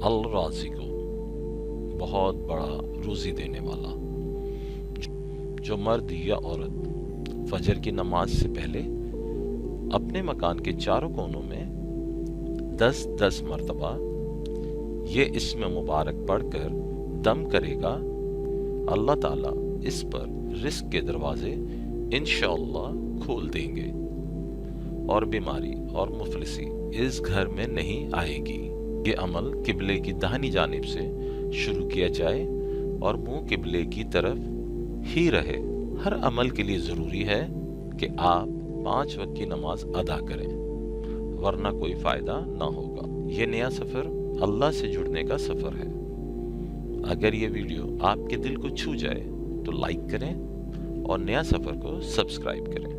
الرازق، بہت بڑا روزی دینے والا۔ جو مرد یا عورت فجر کی نماز سے پہلے اپنے مکان کے چاروں کونوں میں 10 مرتبہ یہ اسم مبارک پڑھ کر دم کرے گا، اللہ تعالیٰ اس پر رزق کے دروازے انشاءاللہ کھول دیں گے، اور بیماری اور مفلسی اس گھر میں نہیں آئے گی۔ یہ عمل قبلے کی داہنی جانب سے شروع کیا جائے اور منہ قبلے کی طرف ہی رہے۔ ہر عمل کے لیے ضروری ہے کہ آپ 5 وقت کی نماز ادا کریں، ورنہ کوئی فائدہ نہ ہوگا۔ یہ نیا سفر اللہ سے جڑنے کا سفر ہے۔ اگر یہ ویڈیو آپ کے دل کو چھو جائے تو لائک کریں اور نیا سفر کو سبسکرائب کریں۔